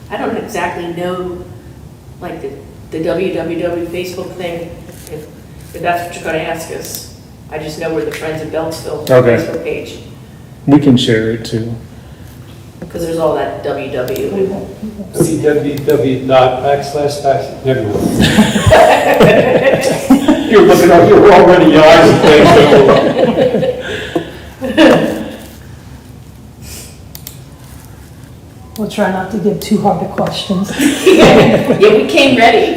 I don't exactly know, like the www Facebook thing, if that's what you're gonna ask us. I just know we're the Friends of Beltzville Okay. Facebook page, We can share it too. because there's all that www. www.backslash, never mind. You're looking up, you're already your eyes and things. We'll try not to give too hard of questions. Yeah, we came ready.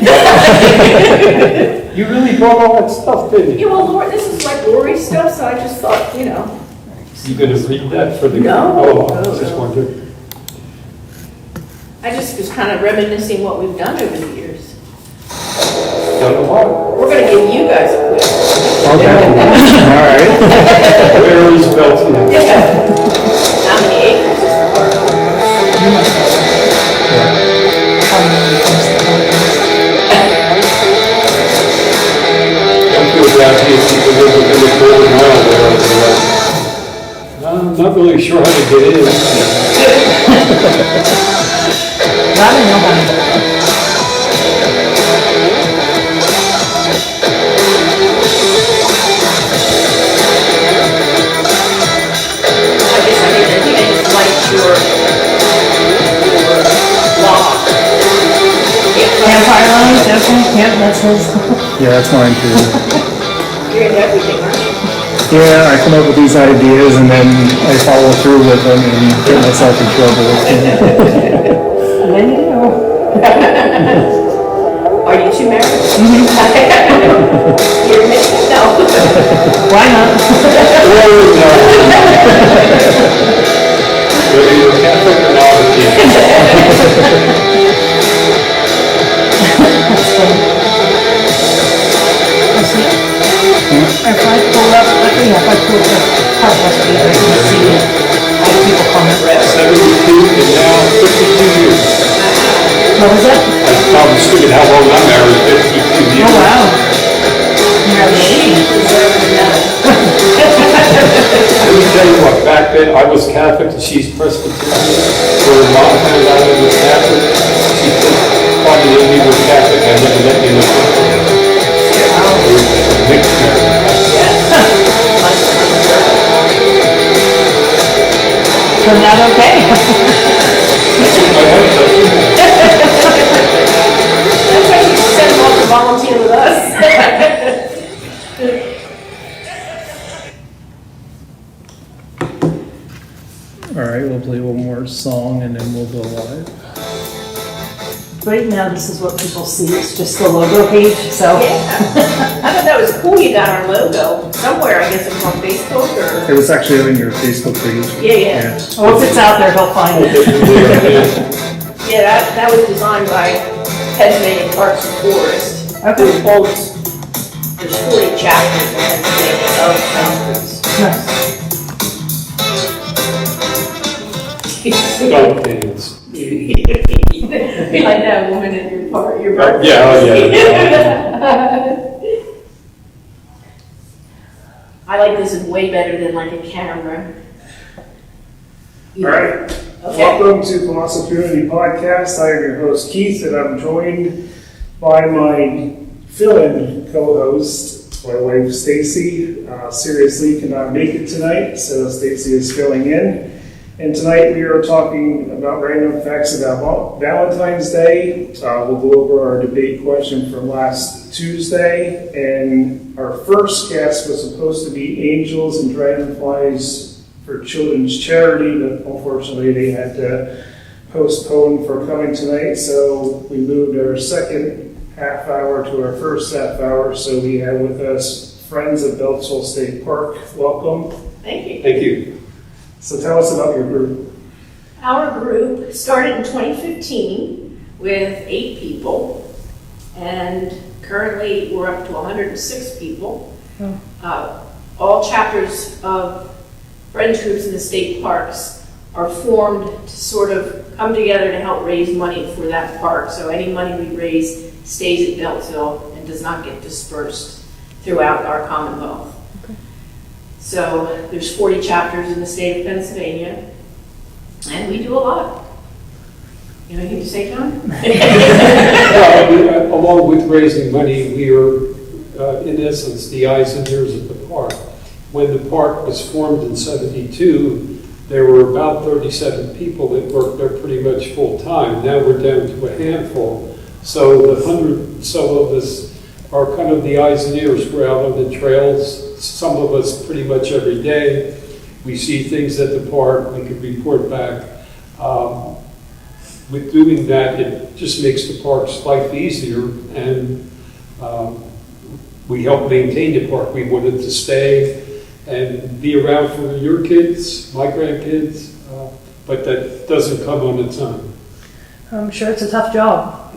You really brought all that stuff, didn't Yeah, you? well, Lori, this is like Lori's stuff, so I just thought, You gonna read that for the? No. Oh, I just wondered. I just was kind of reminiscing what we've done over the years. Done a lot. We're gonna give you guys a quiz. Okay. All right. Where is Beltzville? How many acres is the park? Don't feel bad here, people live within the quarter mile there. I'm not really sure how to get in. I don't know how to do it. I guess I think I just liked your blog. Campfire lines, definitely, camp, that's his. Yeah, that's mine too. You're into everything, aren't you? Yeah, I come up with these ideas and then I follow through with them and get myself in trouble. And then you do. Are you two married? You're married? No. Why not? Whether you're Catholic or not, That's funny. If I pull up, if I pull up the part of the I can see how people comment. 72 and now 52 years. What was that? I was thinking how long I'm married, 52 years. Oh, wow. You're at the She 80. deserves to know. Let me tell you what, back then, I was Catholic and she's Presbyterian. For a long time, I was Catholic. She thought that we were Catholic, I never let me know. Mixed marriage. Turned out okay. My wife doesn't. That's why you send them off to volunteer with us. All right, we'll play one more song and then we'll go live. Right now, this is what people see, it's just the logo page, so. Yeah. I thought that was cool, you got our logo somewhere, I guess it was on Facebook or. It was actually on your Facebook page. Yeah. Well, if it's out there, he'll find it. Yeah, that was designed by Pennsylvania Parks and Forest. Okay. There's 40 chapters in Pennsylvania of boundaries. Nice. Don't dance. Be like that woman in your part, your birthday. Yeah, oh, yeah. I like this is way better than like a camera. All right. Okay. Welcome to Colossal Community Podcast. I am your host, Keith, and I'm joined by my fill-in co-host, my wife, Stacy. Seriously cannot make it tonight, so Stacy is filling in. And tonight we are talking about random facts about Valentine's Day. We'll go over our debate question from last Tuesday. And our first guest was supposed to be Angels and Dragonflies for Children's Charity, but unfortunately they had to postpone for coming tonight. So we moved our second half hour to our first half hour. So we have with us Friends of Beltzville State Park. Welcome. Thank you. Thank you. So tell us about your group. Our group started in 2015 with 8 people, and currently we're up to 106 people. All chapters of Friends groups in the state parks are formed to sort of come together to help raise money for that park. So any money we raise stays at Beltzville and does not get dispersed throughout our Commonwealth. So there's 40 chapters in the state of Pennsylvania, and we do a lot. You know anything to say, John? Well, along with raising money, we are, in essence, the eyes and ears of the park. When the park was formed in '72, there were about 37 people that worked there pretty much full-time. Now we're down to a handful. So the 100 or so of us are kind of the eyes and ears. We're out on the trails, some of us pretty much every day. We see things at the park, we can report back. With doing that, it just makes the park's life easier, and we help maintain the park. We want it to stay and be around for your kids, my grandkids, but that doesn't come on its own. I'm sure it's a tough job.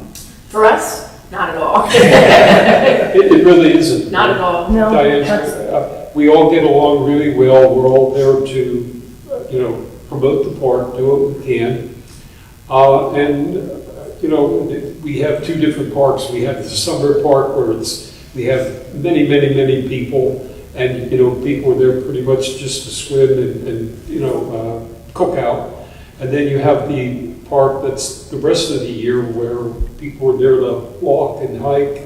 For us, not at all. It really isn't. Not at all. No, Diane, that's, we all get along really well. We're all there to, promote the park, do what we can. We have two different parks. We have the summer park where we have many, many, many people, and, people are there pretty much just to swim and cook out. And then you have the park that's the rest of the year where people are there to walk and hike,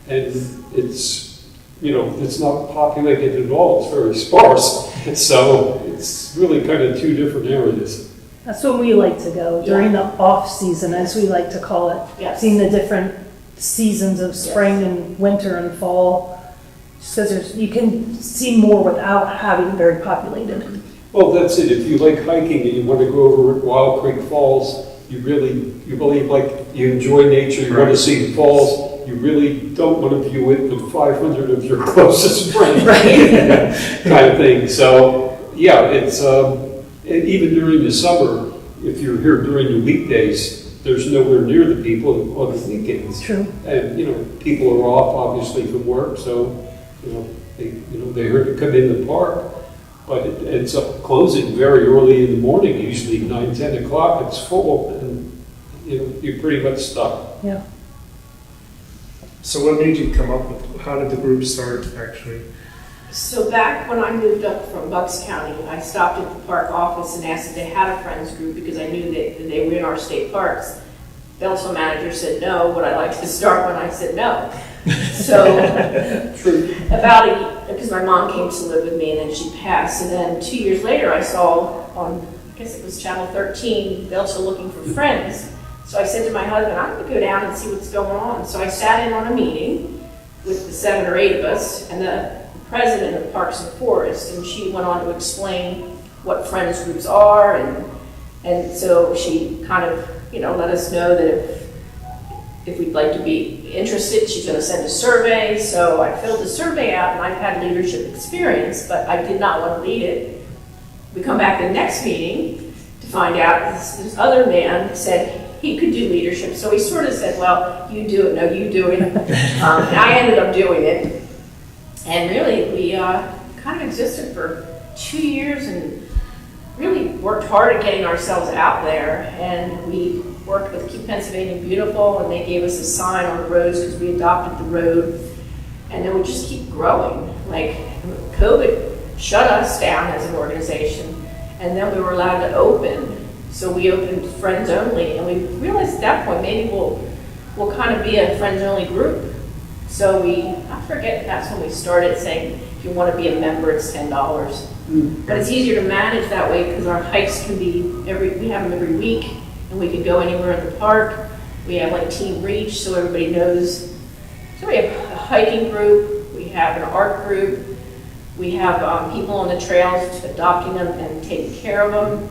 and it's not populated at all. It's very sparse. So it's really kind of two different areas. that's when we like to go, during the off-season, as we like to call it. Yes. Seeing the different seasons of spring and winter and fall. Just because you can see more without having very populated. Well, that's it. If you like hiking and you want to go over Wild Creek Falls, you enjoy nature, you want to see the falls, you really don't want to view it with 500 of your closest friends, kind of thing. So, yeah, it's even during the summer, if you're here during the weekdays, there's nowhere near the people on the weekends. True. And, people are off, obviously, from work, so, they're here to come in the park. But it ends up closing very early in the morning, usually 9, 10 o'clock. It's full, and you're pretty much stuck. Yeah. So what made you come up with, how did the group start, actually? So back when I moved up from Bucks County, I stopped at the park office and asked if they had a friends group because I knew that they were in our state parks. Beltzville manager said no. Would I like to start when I said no? So because my mom came to live with me and then she passed. And then 2 years later I saw on, I guess it was Channel 13, Beltzville looking for friends. So I said to my husband, I'm going to go down and see what's going on. So I sat in on a meeting with the 7 or 8 of us and the president of Parks and Forests, and she went on to explain what friends groups are, and so she kind of let us know that if we'd like to be interested, she's going to send a survey. So I filled the survey out, and I've had leadership experience, but I did not want to lead it. We come back the next meeting to find out this other man said he could do leadership. So he sort of said, well, you do it. No, you do it. And I ended up doing it. And really, we kind of existed for 2 years and really worked hard at getting ourselves out there. And we worked with Keep Pennsylvania Beautiful, and they gave us a sign on the roads because we adopted the road. And then we just keep growing. Like, COVID shut us down as an organization, and then we were allowed to open. So we opened Friends Only, and we realized at that point maybe we'll kind of be a Friends Only group. So I forget, that's when we started saying, if you want to be a member, it's $10. But it's easier to manage that way because our hikes can be we have them every week, and we can go anywhere in the park. We have like Team Reach, so everybody knows. So we have a hiking group, we have an art group, we have people on the trails adopting them and taking care of them.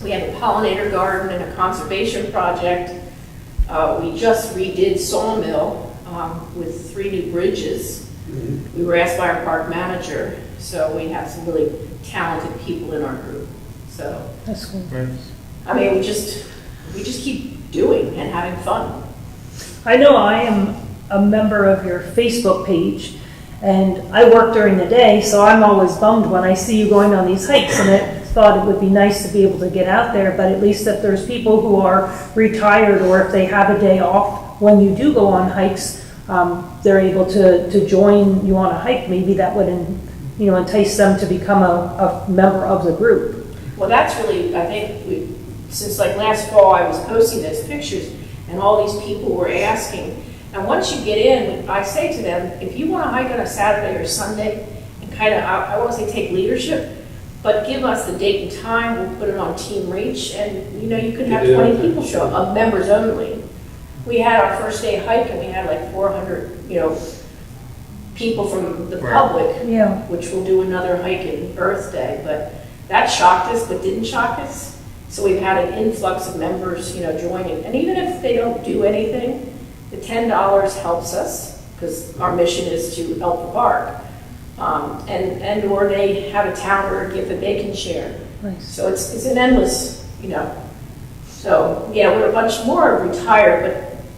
We have a pollinator garden and a conservation project. We just redid Sawmill with 3 new bridges. We were asked by our park manager, so we have some really talented people in our group. So That's cool. I mean, we just keep doing and having fun. I know I am a member of your Facebook page, and I work during the day, so I'm always bummed when I see you going on these hikes, and I thought it would be nice to be able to get out there, but at least if there's people who are retired or if they have a day off when you do go on hikes, they're able to join you on a hike. Maybe that would entice them to become a member of the group. Well, that's really, I think since like last fall, I was posting those pictures, and all these people were asking. And once you get in, I say to them, if you want to hike on a Saturday or Sunday, and kind of, I won't say take leadership, but give us the date and time, we'll put it on Team Reach, and you know, you could have 20 people show up, members only. We had our first day hike, and we had like 400, you know, people from the public, Yeah. which will do another hike in Earth Day, but that shocked us, but didn't shock us. So we've had an influx of members, you know, joining, and even if they don't do anything, the $10 helps us, because our mission is to help the park. And or they have a town or a gift that they can share. Nice. So it's an endless, you know. So, yeah, we're a bunch more retired, but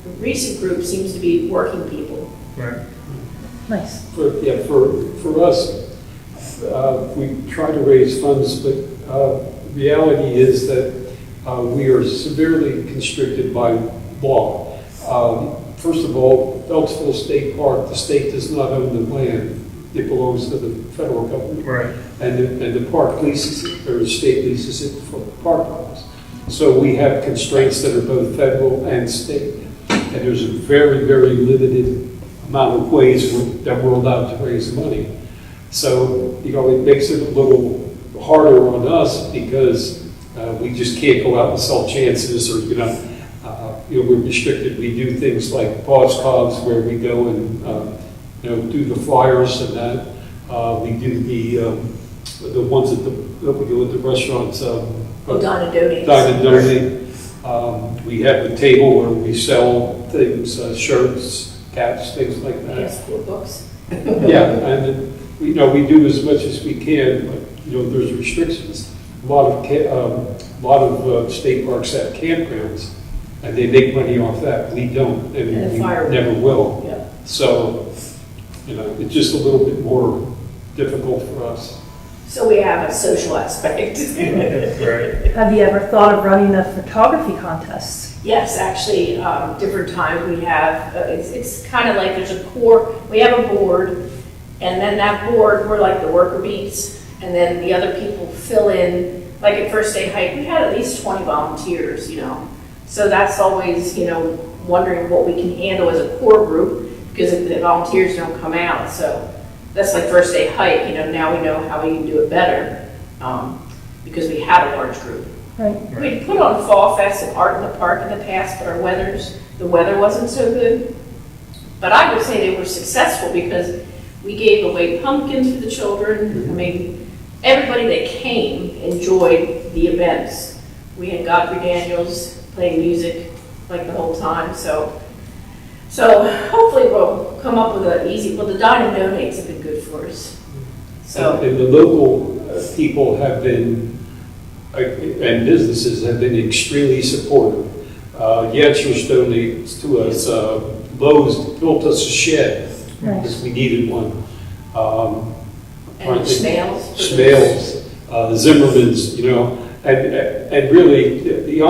the recent group seems to be working people. Right. Nice. For us, we try to raise funds, but reality is that we are severely constricted by law. First of all, Beltzville State Park, the state does not own the land. It belongs to the federal government. Right. And the park leases it, or the state leases it for the park owners. So we have constraints that are both federal and state. And there's a very, very limited amount of ways that we're allowed to raise money. So, you know, it makes it a little harder on us because we just can't go out and sell chances, or, you know, we're restricted. We do things like pause cogs where we go and, you know, do the flyers and that. We do the ones that we do at the restaurants. Dine and donate. Dine and donate. We have the table where we sell things, shirts, caps, things like that. Yes, cool books. Yeah, and we do as much as we can, but you know, there's restrictions. A lot of state parks have campgrounds, and they make money off that. We don't, and And we fireworks. never will. Yeah. So, you know, it's just a little bit more difficult for us. So we have a social aspect. Right. Have you ever thought of running a photography contest? Yes, actually, different times we have, it's kind of like there's a core, we have a board, and then that board, we're like the worker bees, and then the other people fill in, like at First Day Hike, we had at least 20 volunteers, you know. So that's always, you know, wondering what we can handle as a core group, because if the volunteers don't come out, so that's like First Day Hike, you know, now we know how we can do it better, because we had a large group. Right. We put on Fall Fest and Art in the Park in the past, but the weather wasn't so good. But I would say they were successful because we gave away pumpkins for the children. I mean, everybody that came enjoyed the events. We had Godfrey Daniels playing music like the whole time, so hopefully we'll come up with the Dine and Donates have been good for us. So. And the local people have been, and businesses have been extremely supportive. Yancers donates to us. Lowe's built us a shed because we needed one. And Schmales. Zimmerman's, you know, and really,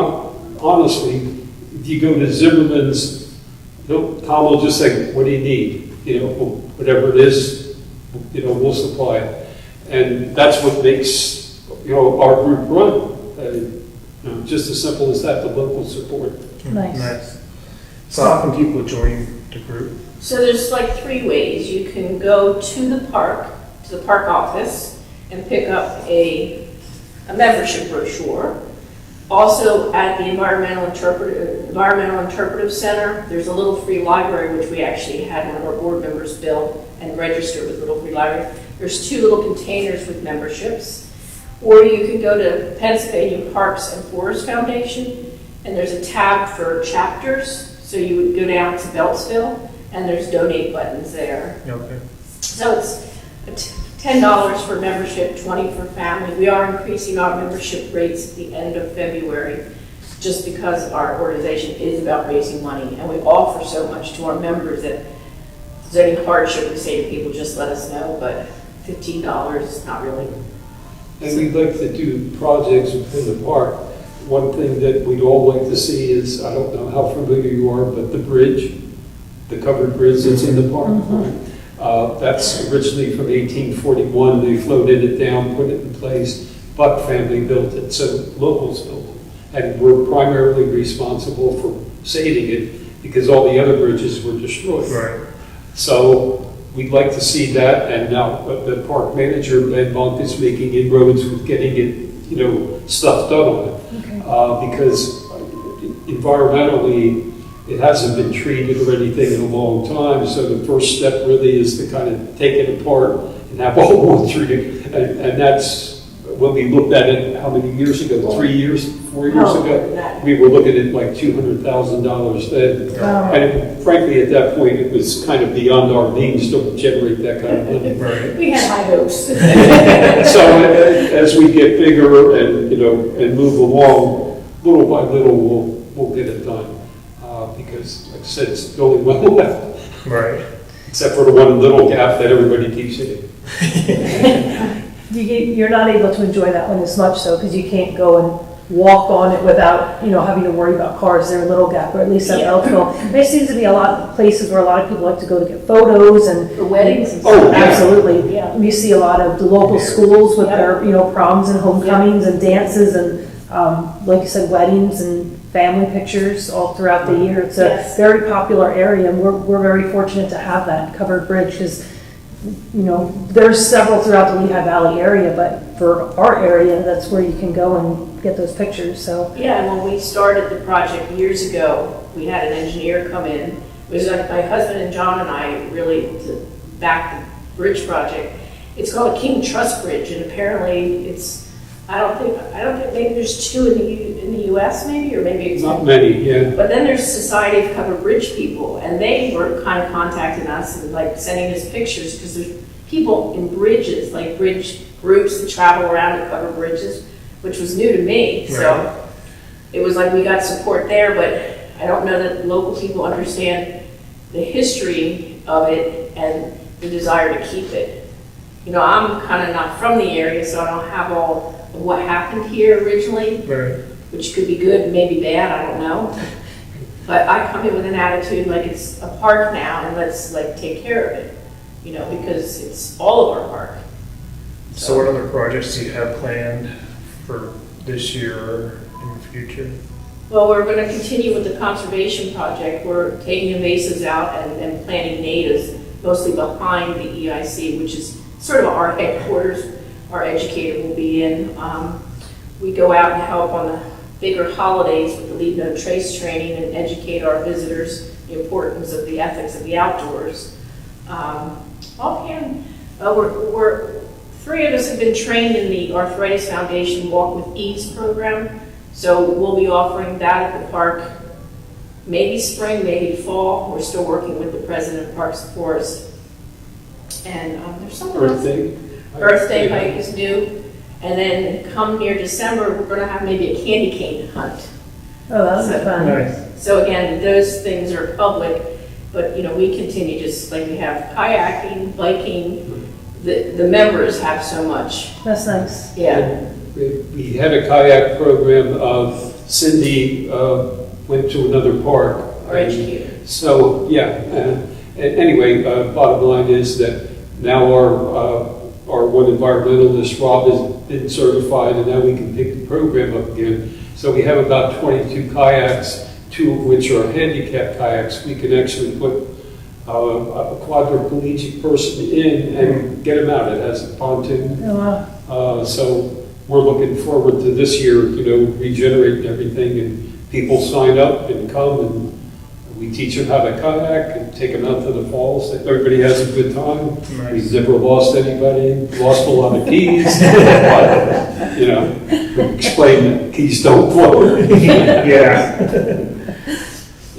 honestly, if you go to Zimmerman's, Tom will just say, "What do you need?" You know, whatever it is, you know, we'll supply it, and that's what makes, you know, our group run. You know, just as simple as that, the local support. Nice. So how can people join the group? So there's like 3 ways. You can go to the park office, and pick up a membership brochure. Also, at the Environmental Interpretive Center, there's a little free library, which we actually had one of our board members build and register with Little Free Library. There's 2 little containers with memberships. Or you can go to Pennsylvania Parks and Forest Foundation, and there's a tab for chapters. So you would go down to Beltzville, and there's donate buttons there. Okay. So it's $10 for membership, 20 for family. We are increasing our membership rates at the end of February, just because our organization is about raising money, and we offer so much to our members that if there's any hardship, we say to people, just let us know, but $15 is not really. And we'd like to do projects within the park. One thing that we'd all like to see is, I don't know how familiar you are, but the bridge, the covered bridge that's in the park. That's originally from 1841. They floated it down, put it in place. Buck family built it, so locals built it. and we're primarily responsible for saving it because all the other bridges were destroyed. Right. So we'd like to see that, and now the park manager, Ben Monk, is making inroads with getting it, stuff done on it. Because environmentally, it hasn't been treated or anything in a long time, so the first step really is to kind of take it apart and have all one treated, and that's when we looked at it, how many years ago, 3 years, 4 years No, ago? not- We were looking at like $200,000 then. Wow. And frankly, at that point, it was kind of beyond our means to generate that kind of money. Right. We had high hopes. So as we get bigger and, and move along, little by little, we'll get it done. Because, like I said, it's the only one left, Right. except for the one little gap that everybody keeps hitting. You're not able to enjoy that one as much so, because you can't go and walk on it without, having to worry about cars. They're a little gap, or at least at Yeah. Beltzville. There seems to be a lot of places where a lot of people like to go to get photos and. For weddings and Oh, stuff. yeah. Absolutely. Yeah. We see a lot of the local schools with their, proms and homecomings and dances and, like you said, weddings and family pictures all throughout the year. It's a Yes. very popular area, and we're very fortunate to have that covered bridge because, there's several throughout the Lehigh Valley area, but for our area, that's where you can go and get those pictures, so. Yeah, and when we started the project years ago, we had an engineer come in. It was like my husband and John and I really to back the bridge project. It's called a King Trust Bridge, and apparently it's, I don't think, maybe there's two in the U.S. maybe, or maybe it's Not many, yeah. But then there's Society of Covered Bridge people, and they were kind of contacting us and like sending us pictures because there's people in bridges, like bridge groups that travel around to cover bridges, which was new to me. So it was like we got support there, but I don't know that local people understand the history of it and the desire to keep it. I'm kind of not from the area, so I don't have all of what happened here originally. Right. Which could be good, maybe bad, I don't know. But I come in with an attitude like it's a park now and let's take care of it, because it's all of our park. So what other projects do you have planned for this year or in the future? Well, we're going to continue with the conservation project. We're taking invasives out and planting natives, mostly behind the EIC, which is sort of our headquarters. Our educator will be in. We go out and help on the bigger holidays with the Leave No Trace training and educate our visitors the importance of the ethics of the outdoors. Offhand, we're three of us have been trained in the Arthritis Foundation Walk with Ease program, so we'll be offering that at the park maybe spring, maybe fall. We're still working with the president of Parks and Forest. And there's something else. Earth Day. Earth Day hike is new. And then come near December, we're going to have maybe a candy cane hunt. Oh, that was fun. Nice. So again, those things are public, but we continue just like we have kayaking, biking. The members have so much. That's nice. Yeah. We had a kayak program. Cindy went to another park. Our educator. So, yeah. Anyway, bottom line is that now our one environmentalist, Rob, has been certified, and now we can pick the program up again. So we have about 22 kayaks, 2 of which are handicap kayaks. We can actually put a quadriplegic person in and get them out. It has a pontoon. Oh, wow. So we're looking forward to this year, regenerating everything, and people sign up and come, and we teach them how to kayak and take them out to the falls. Everybody has a good time. Nice. We've never lost anybody, lost a lot of keys. But, we explain that keys don't float. Yeah.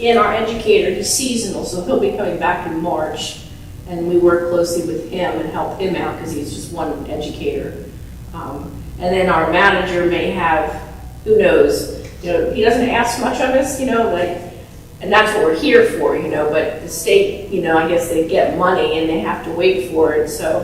And our educator, he's seasonal, so he'll be coming back in March. And we work closely with him and help him out because he's just one educator. And then our manager may have, who knows, he doesn't ask much of us, and that's what we're here for, but the state, I guess they get money and they have to wait for it. So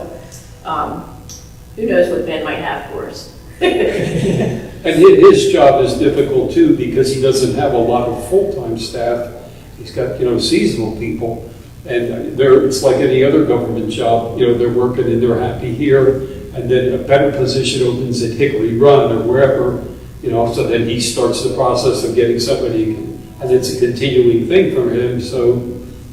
who knows what Ben might have for us. And his job is difficult too because he doesn't have a lot of full-time staff. He's got, seasonal people. And it's like any other government job, they're working and they're happy here. And then a better position opens at Hickory Run or wherever, so then he starts the process of getting somebody, and it's a continuing thing for him, so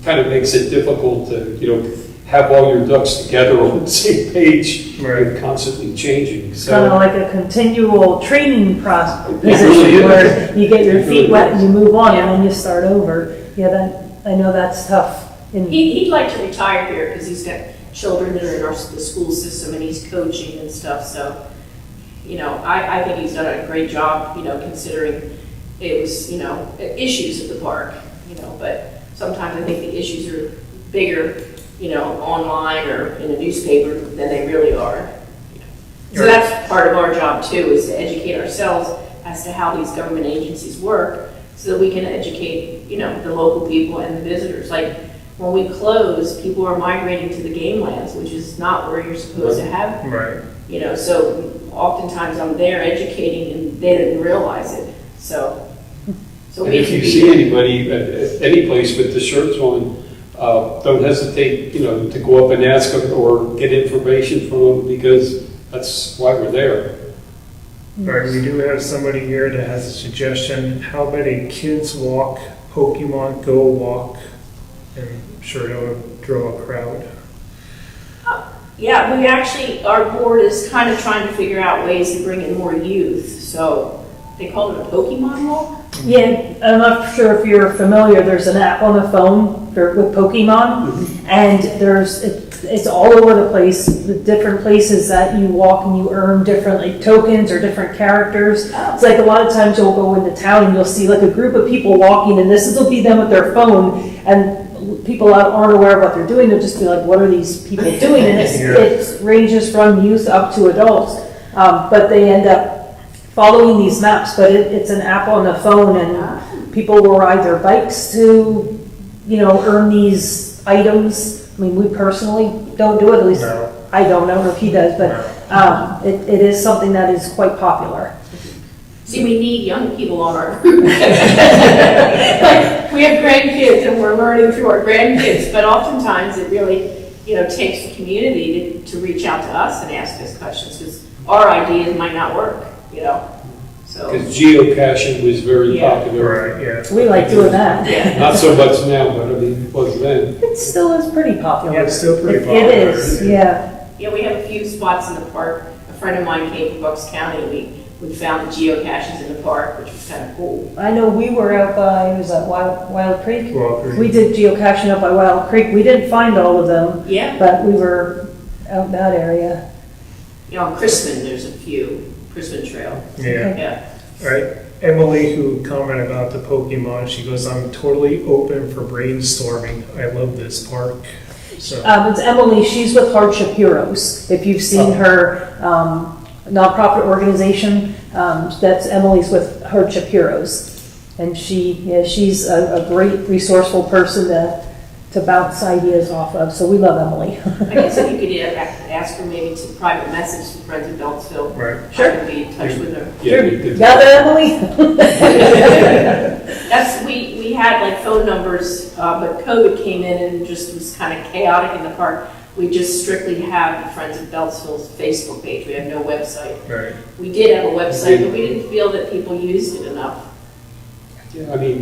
kind of makes it difficult to, have all your ducks together on the same page. Right. You're constantly changing, Kind of so. like a continual training process, really is. where you get your It really feet wet and you move on, Yeah. and then you start over. Yeah, I know that's tough. He'd like to retire here because he's got children that are in the school system and he's coaching and stuff, so, I think he's done a great job, considering it was, issues at the park, but sometimes I think the issues are bigger, online or in a newspaper than they really are. So that's part of our job too, is to educate ourselves as to how these government agencies work so that we can educate, the local people and the visitors. Like when we close, people are migrating to the game lands, which is not where you're supposed to have them. Right. So oftentimes I'm there educating and they didn't realize it. So And we if can you be see anybody at any place with the shirts on, don't hesitate, to go up and ask them or get information from them, because that's why we're there. All right, we do have somebody here that has a suggestion. How about a kids walk, Pokemon Go walk? And I'm sure it'll draw a crowd. Yeah, we actually, our board is kind of trying to figure out ways to bring in more youth. So they call it a Pokemon walk. Yeah, I'm not sure if you're familiar, there's an app on the phone with Pokemon, and it's all over the place, the different places that you walk and you earn different like tokens or different characters. It's like a lot of times you'll go into town and you'll see like a group of people walking, and this will be them with their phone, and people aren't aware of what they're doing. They'll just be like, what are these people doing? And it ranges from youth up to adults, but they end up following these maps, but it's an app on the phone, and people will ride their bikes to, earn these items. I mean, we personally don't do it, at least No. I don't know if he does, but it is something that is quite popular. See, we need young people on our group. Like, we have grandkids and we're learning through our grandkids, but oftentimes it really, takes the community to reach out to us and ask us questions, because our ideas might not work, so. Because geocaching was very Yeah. popular. Right, yeah. We like doing that. Yeah. Not so much now, but I mean, it was then. It still is pretty popular. Yeah, it's still pretty It popular. is, yeah. Yeah, we have a few spots in the park. A friend of mine came from Bucks County, and we found the geocaches in the park, which was kind of cool. I know we were out by, was that Wild Creek? Well, We did geocaching up by Wild Creek. We didn't find all of them, Yeah. but we were out in that area. On Chrisman, there's a few, Chrisman Trail. yeah. Yeah. Right. Emily, who commented about the Pokemon, she goes, I'm totally open for brainstorming. I love this park. So, It's Emily, she's with Hardship Heroes. If you've seen her nonprofit organization, that's Emily's with Hardship Heroes. And she's a great resourceful person to bounce ideas off of, so we love Emily. I guess if you could ask her maybe to private message to friends in Beltzville. right. Sure. I can be in touch with her. Yeah, we did. Got that, Emily? We had like phone numbers, but COVID came in and just was kind of chaotic in the park. We just strictly have the Friends of Beltzville's Facebook page. We have no website. Right. We did have a website, but we didn't feel that people used it enough. Yeah, I mean,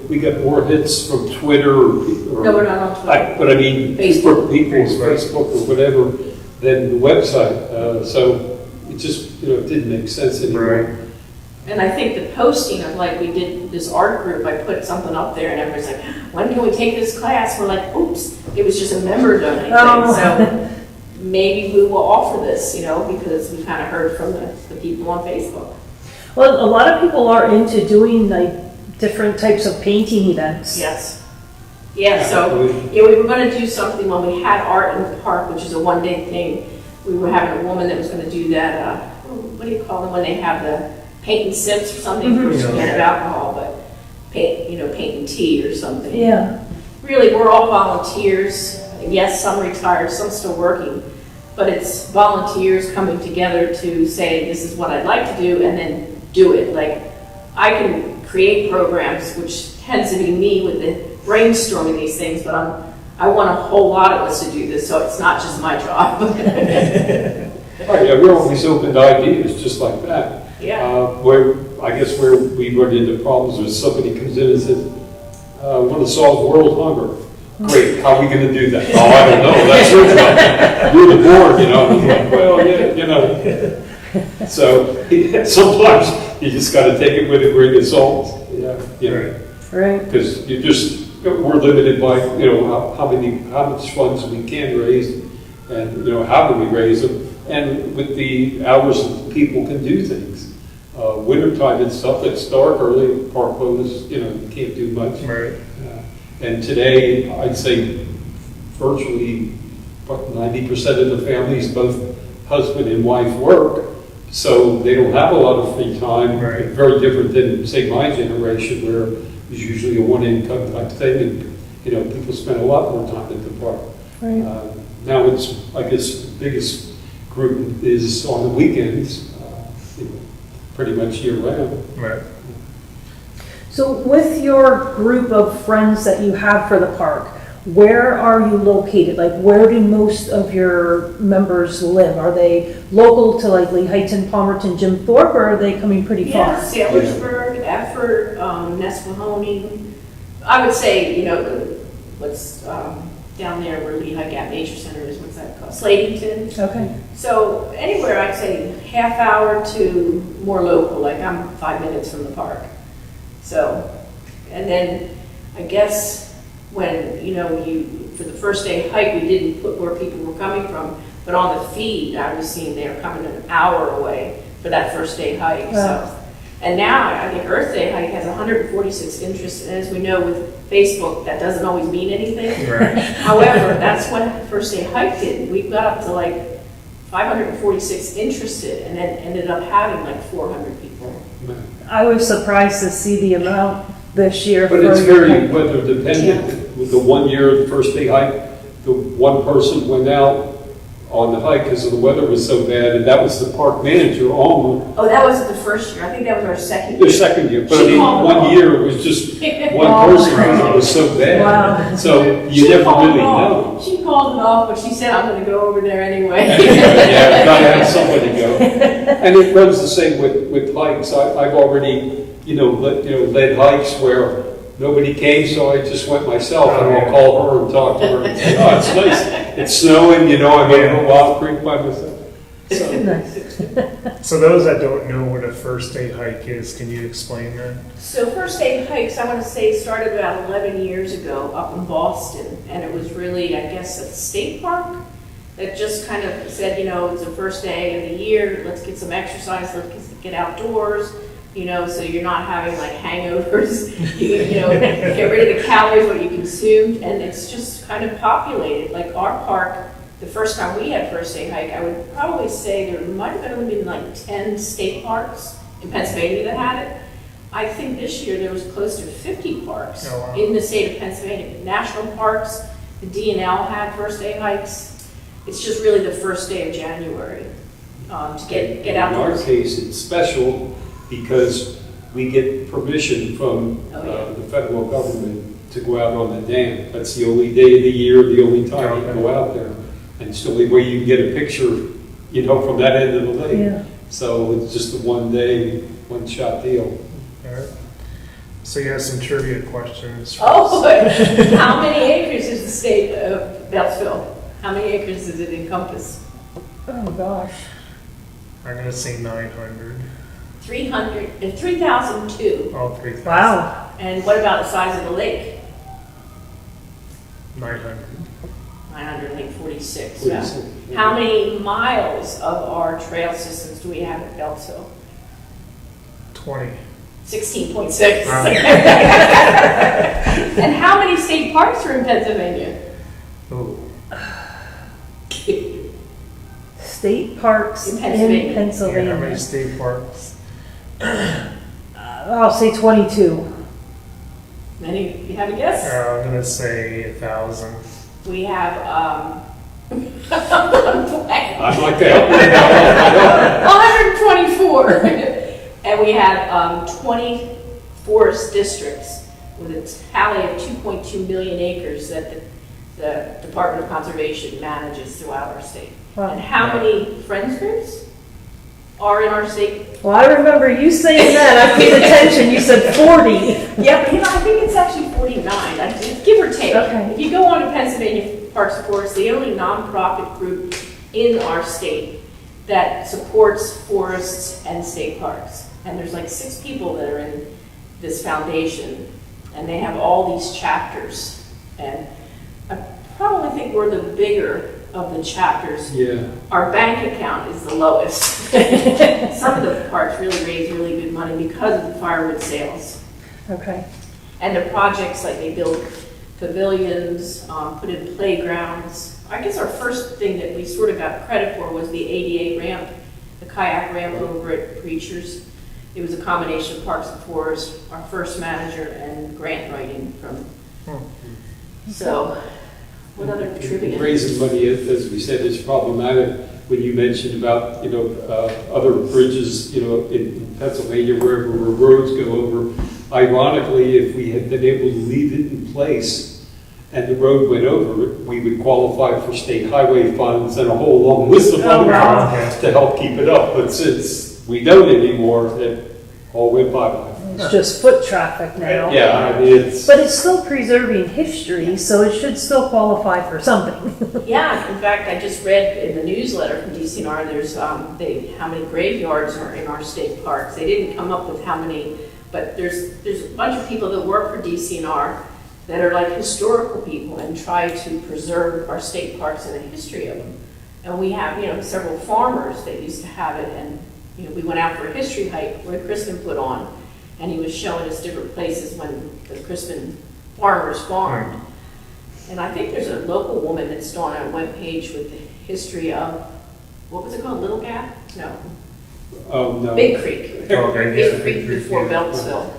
we got more hits from Twitter or. No, we're not on Twitter. But I mean, Facebook. people's Facebook or whatever, than the website. So it just, didn't make sense anymore. Right. And I think the posting of like, we did this art group, I put something up there and everybody's like, when can we take this class? We're like, oops, it was just a member donate Oh. thing. So maybe we will offer this, because we kind of heard from the people on Facebook. Well, a lot of people are into doing like different types of painting events. Yes. Yeah, so we were going to do something when we had art in the park, which is a one-day thing. We were having a woman that was going to do that, what do you call them when they have the paint and sips or something? Mhm. Forget of alcohol, but paint and tea or something. Yeah. Really, we're all volunteers. Yes, some retired, some still working, but it's volunteers coming together to say, this is what I'd like to do, and then do it. Like, I can create programs, which tends to be me with the brainstorming these things, but I want a whole lot of us to do this, so it's not just my job. Oh, yeah, we're always open to ideas, just like that. Where, I guess where we run into problems is somebody comes in and says, want to solve world hunger. Great, how are we going to do that? Oh, I don't know, that's your job. You're the board, you know. I'm like, well, yeah, you know. So sometimes you just got to take it with a grain of salt. Yeah, you know. Right. Because we're limited by, you know, how much funds we can raise, and, you know, how do we raise them, and with the hours that people can do things. Wintertime and stuff, it's dark early, park closed, you know, you can't do much. Right. And today, I'd say virtually 90% of the families, both husband and wife work, so they don't have a lot of free time. Right. Very different than, say, my generation, where it's usually a one-income type thing, and, you know, people spend a lot more time at the park. Right. Now it's, I guess, the biggest group is on the weekends, you know, pretty much year-round. Right. So with your group of friends that you have for the park, where are you located? Like, where do most of your members live? Are they local to like Lee Heights and Palmerton, Jim Thorpe, or are they coming pretty far? Yeah, Sailorsburg, Effort, Nesquehoning. I would say, you know, what's down there where Lehigh Gap Nature Center is, what's that called? Slatington. Okay. So anywhere, I'd say half hour to more local, like I'm 5 minutes from the park. So, and then I guess when, you know, for the first day hike, we didn't put where people were coming from, but on the feed, I was seeing they were coming an hour away for that first day hike. Wow. So, and now I think Earth Day hike has 146 interests, and as we know with Facebook, that doesn't always mean anything. Right. However, that's what first day hike did. We got up to like 546 interested, and then ended up having like 400 people. I was surprised to see the amount this year. But for it's your very hike. weather dependent. With the 1 year, the first day hike, the one person went out on the hike because the weather was so bad, and that was the park manager, Alma. Oh, that wasn't the first year. I think that was our second The year. second year, but She I mean, called 1 off. year was just one Oh, person because it was so bad. Wow. So you She never called really it off. know. She called it off, but she said, I'm going to go over there anyway. Yeah, gotta have somebody go. And it runs the same with hikes. I've already, led hikes where nobody came, so I just went myself, and I'll call her and talk to her and say, oh, it's nice. It's snowing, I'm going to go Wild Creek by myself. So, Nice. So those that don't know what a first day hike is, can you explain that? So first day hikes, I want to say, started about 11 years ago up in Boston. And it was really, I guess, a state park that just kind of said, it's the first day of the year, let's get some exercise, let's get outdoors, so you're not having like hangovers, get rid of the calories, what you consumed. And it's just kind of populated. Like our park, the first time we had first day hike, I would probably say there might have only been like 10 state parks in Pennsylvania that had it. I think this year there was close to 50 parks in the state of Pennsylvania. National parks, the DNL had first day hikes. It's just really the first day of January to get out. In our case, it's special because we get permission from the federal government to go out on the dam. That's the only day of the year, the only time you can go out there. And it's the only way you can get a picture, from that end of the lake. Yeah. So it's just a 1 day, one shot deal. All right. So you have some trivia questions. for Oh, us. how many acres is the state of Beltzville? How many acres does it encompass? Oh, gosh. I'm going to say 900. 3,002. All 3,000. Wow. And what about the size of the lake? 900. 946. 46, Yeah. How many miles of our trail systems do we have at Beltzville? 20. 16.6. Wow. And how many state parks are in Pennsylvania? Oh, State parks In in Pennsylvania. yeah, Pennsylvania. how many state parks? I'll say 22. Many, you have a guess? I'm going to say 1,000. We have, I'd like to help you. 124. And we have 20 forest districts with a tally of 2.2 million acres that the Department of Conservation manages throughout our state. Wow. And how many friends groups? are in our state. Well, I remember you saying that. I paid attention. You said 40. Yeah, but I think it's actually 49, give or take. Okay. If you go on to Pennsylvania Parks and Forests, the only nonprofit group in our state that supports forests and state parks. And there's like 6 people that are in this foundation, and they have all these chapters. And I probably think we're the bigger of the chapters. Yeah. Our bank account is the lowest. Some of the parks really raise really good money because of the firewood sales. Okay. And the projects, like they build pavilions, put in playgrounds. I guess our first thing that we sort of got credit for was the ADA ramp, the kayak ramp over at Preachers. It was a combination of Parks and Forests, our first manager, and grant writing from. So, what other trivia? Raising money, as we said, is problematic. When you mentioned about, other bridges, in Pennsylvania, wherever roads go over, ironically, if we had been able to leave it in place and the road went over, we would qualify for state highway funds and a whole long list of other funds to help keep it up. But since we don't anymore, it all went bye-bye. It's just foot traffic now. Yeah, I mean, But it's still preserving history, so it should still qualify for something. Yeah, in fact, I just read in the newsletter from DCNR, there's how many graveyards are in our state parks. They didn't come up with how many, but there's a bunch of people that work for DCNR that are like historical people and try to preserve our state parks and the history of them. And we have, several farmers that used to have it, and we went out for a history hike where Crispin put on, and he was showing us different places when the Crispin farmers farmed. And I think there's a local woman that's on a webpage with the history of, what was it called, Little Gap? No, Oh, no. Big Creek. Okay, Big Creek before Beltzville.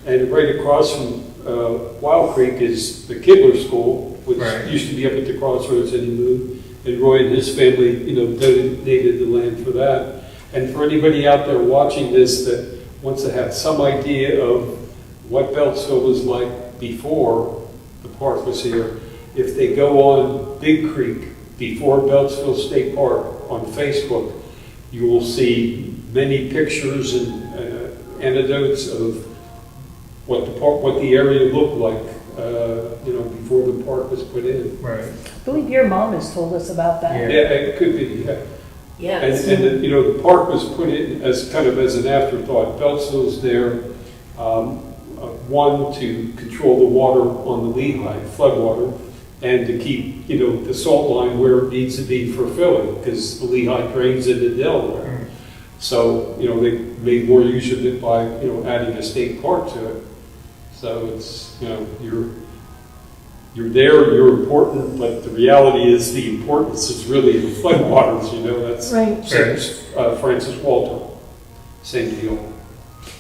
And right across from Wild Creek is the Kidler School, which Right. used to be up at the crossroads and he moved. And Roy and his family, donated the land for that. And for anybody out there watching this that wants to have some idea of what Beltzville was like before the park was here, if they go on Big Creek before Beltzville State Park on Facebook, you will see many pictures and anecdotes of what the area looked like, before the park was put in. Right. I believe your mom has told us about that. Yeah, it could be. Yeah. Yeah. And the park was put in as kind of as an afterthought. Beltzville's there, one, to control the water on the Lehigh, floodwater, and to keep, the salt line where it needs to be for filling, because the Lehigh drains into Delaware. So, they made more use of it by, adding a state park to it. So it's, you're there, you're important, but the reality is the importance is really the floodwaters, that's Right. Francis Walter, same deal.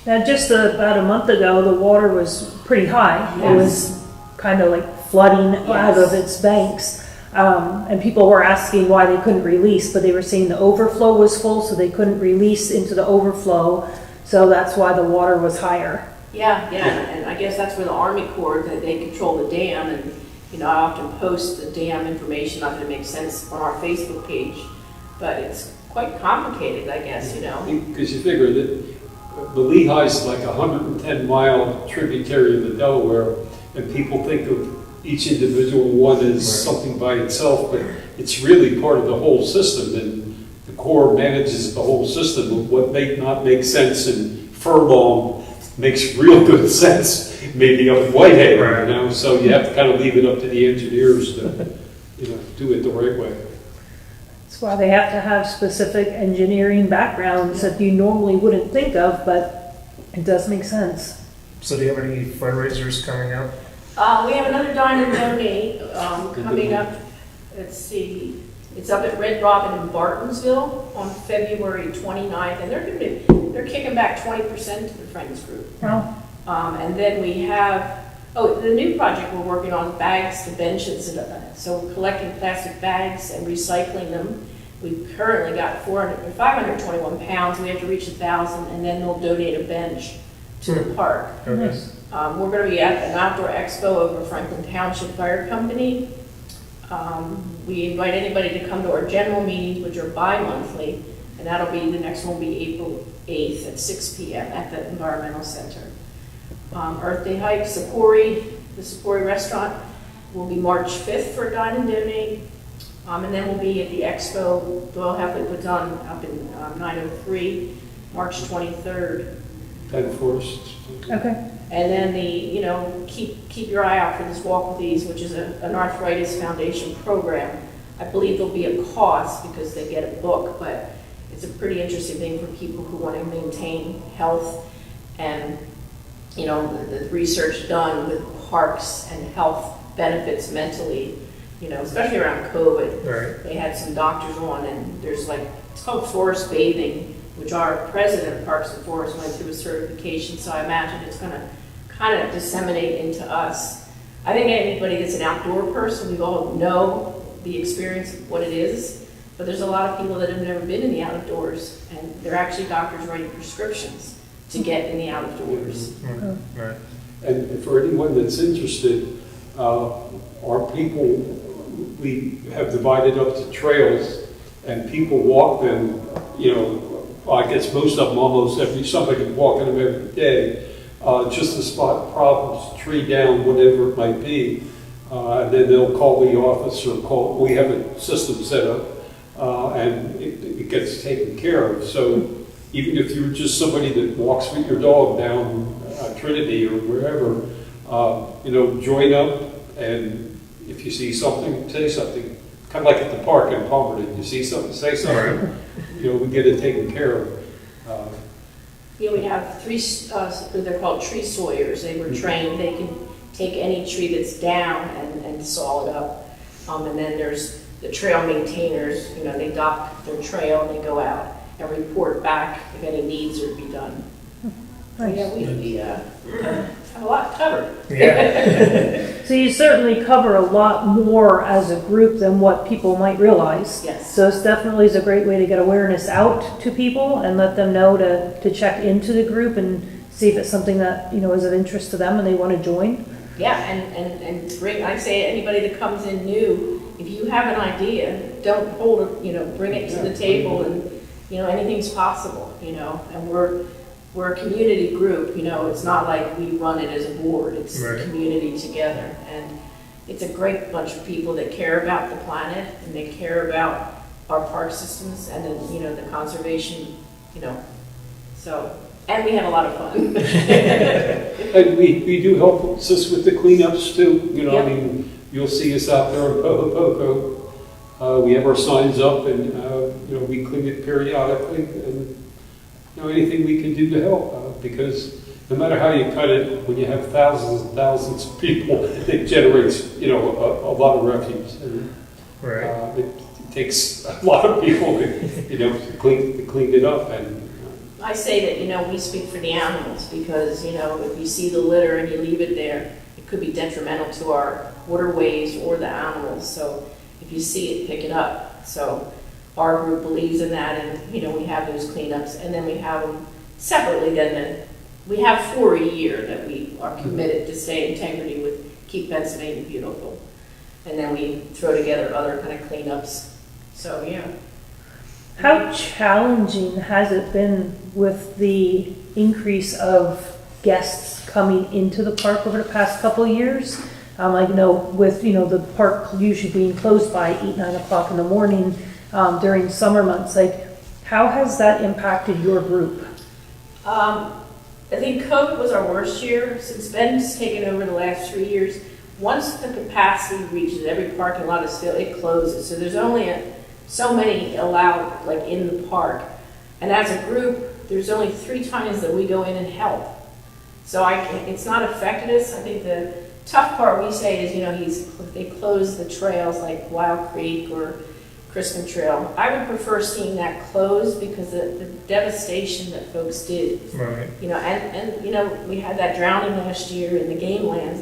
Now, just about a month ago, the water was pretty high. It was kind of like flooding out of its banks. And people were asking why they couldn't release, but they were saying the overflow was full, so they couldn't release into the overflow. So that's why the water was higher. Yeah, and I guess that's where the Army Corps, that they control the dam, and I often post the dam information, not that it makes sense, on our Facebook page, but it's quite complicated, I guess, Because you figure that the Lehigh's like a 110-mile tributary of the Delaware, and people think of each individual one as something by itself, but it's really part of the whole system, and the Corps manages the whole system. What may not make sense in Furlong makes real good sense maybe up in Whitehaven, so you have to kind of leave it up to the engineers to, do it the right way. That's why they have to have specific engineering backgrounds that you normally wouldn't think of, but it does make sense. So do you have any fundraisers coming up? We have another Dine and Donate coming up. Let's see. It's up at Red Robin in Bartonsville on February 29th, and they're kicking back 20% to the Friends Group. Wow. And then we have, the new project we're working on, bags to benches. So we're collecting plastic bags and recycling them. We've currently got 521 pounds. We have to reach 1,000, and then they'll donate a bench to the park. Nice. We're going to be at an outdoor expo over Franklin Township Fire Company. We invite anybody to come to our general meetings, which are bi-monthly, And that'll be, the next one will be April 8th at 6 p.m. at the Environmental Center. Earth Day Hike, the Sapori restaurant will be March 5th for Dine and Donate. And then we'll be at the Expo Doyle Heffley puts on up in 903, March 23rd. That first. Okay. And then keep your eye out for this Walk with Ease, which is an arthritis foundation program. I believe there'll be a cost because they get a book, but it's a pretty interesting thing for people who want to maintain health. And the research done with parks and health benefits mentally, especially around COVID. Right. They had some doctors on, and there's it's called forest bathing, which our president of Parks and Forests went through a certification, so I imagine it's going to kind of disseminate into us. I think anybody that's an outdoor person, we all know the experience of what it is, but there's a lot of people that have never been in the outdoors, and they're actually doctors writing prescriptions to get in the outdoors. Right. And for anyone that's interested, our people, we have divided up the trails, and people walk them, I guess most of them, somebody walking them every day, just to spot problems, tree down, whatever it might be. And then they'll call the office or we have a system set up, and it gets taken care of. So even if you're just somebody that walks with your dog down Trinity or wherever, join up, and if you see something, say something. Kind of like at the park in Palmerton, you see something, say something. We get it taken care of. We have 3, they're called tree sawyers. They were trained, they can take any tree that's down and saw it up. And then there's the trail maintainers, they dock their trail, and they go out and report back if any needs are to be done. Nice. Yeah, we have a lot covered. Yeah. So you certainly cover a lot more as a group than what people might realize. Yes. So it's definitely is a great way to get awareness out to people and let them know to check into the group and see if it's something that, is of interest to them and they want to join. Yeah, and bring, I say anybody that comes in new, if you have an idea, don't hold it, bring it to the table, and, anything's possible, and we're a community group, it's not like we run it as a board, it's the community together. And it's a great bunch of people that care about the planet, and they care about our park systems, and then, the conservation, so, and we have a lot of fun. And we do help assist with the cleanups too, Yep. I mean, you'll see us out there in Poco. We have our signs up, and, we clean it periodically, and anything we can do to help, because no matter how you cut it, when you have thousands and thousands of people, it generates, a lot of refuse. And, it takes a lot of people, to clean it up. And I say that, we speak for the animals, because, if you see the litter and you leave it there, it could be detrimental to our waterways or the animals. So if you see it, pick it up. So our group believes in that, and, we have those cleanups, and then we have them separately. Then we have 4 a year that we are committed to stay integrity with Keep Pennsylvania Beautiful. And then we throw together other kind of cleanups. So, yeah. How challenging has it been with the increase of guests coming into the park over the past couple of years? With, the park usually being closed by 8, 9 o'clock in the morning during summer months, how has that impacted your group? I think COVID was our worst year. Since Ben's taken over the last 3 years, once the capacity reaches every parking lot is filled, it closes. So there's only so many allowed in the park. And as a group, there's only 3 times that we go in and help. So it's not affected us. I think the tough part we say is, they close the trails like Wild Creek or Crispin Trail. I would prefer seeing that closed because the devastation that folks did. Right. And we had that drowning last year in the game lands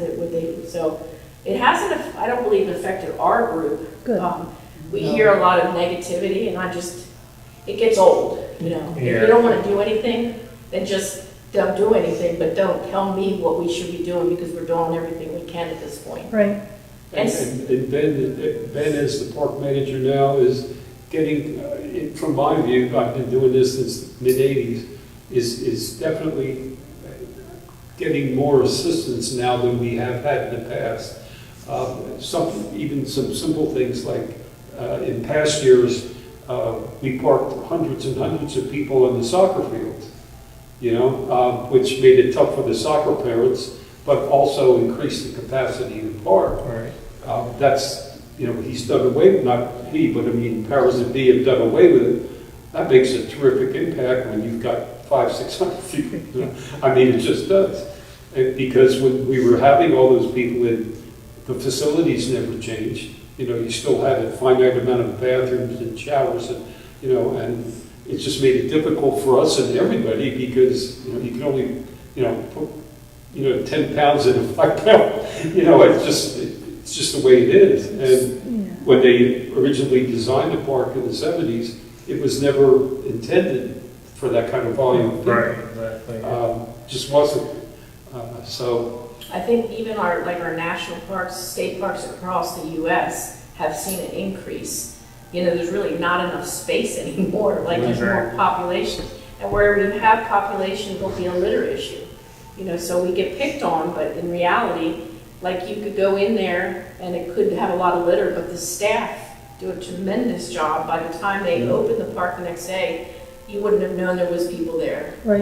so it hasn't, I don't believe, affected our group. Good. We hear a lot of negativity, and it gets old, If you don't want to do anything, then just don't do anything, but don't tell me what we should be doing, because we're doing everything we can at this point. Right. Ben, as the park manager now, is getting, from my view, I've been doing this since the mid-'80s, is definitely getting more assistance now than we have had in the past. Even some simple things like in past years, we parked hundreds and hundreds of people in the soccer field, which made it tough for the soccer parents, but also increased the capacity of the park. Right. That's, he's done away with, not he, but I mean, powers that be have done away with it. That makes a terrific impact when you've got 500-600 people. I mean, it just does. And because when we were having all those people in, the facilities never changed. You still had a finite amount of bathrooms and showers, and it just made it difficult for us and everybody because you can only put 10 pounds in a 5 pound. It's just the way it is. And when they originally designed the park in the 70s, it was never intended for that kind of volume of people. Right, exactly. Just wasn't. So I think even our national parks, state parks across the U.S. have seen an increase. There's really not enough space anymore. There's more population, and where we have population, there'll be a litter issue. So we get picked on, but in reality, you could go in there and it could have a lot of litter, but the staff do a tremendous job. By the time they open the park the next day, you wouldn't have known there was people there. Right.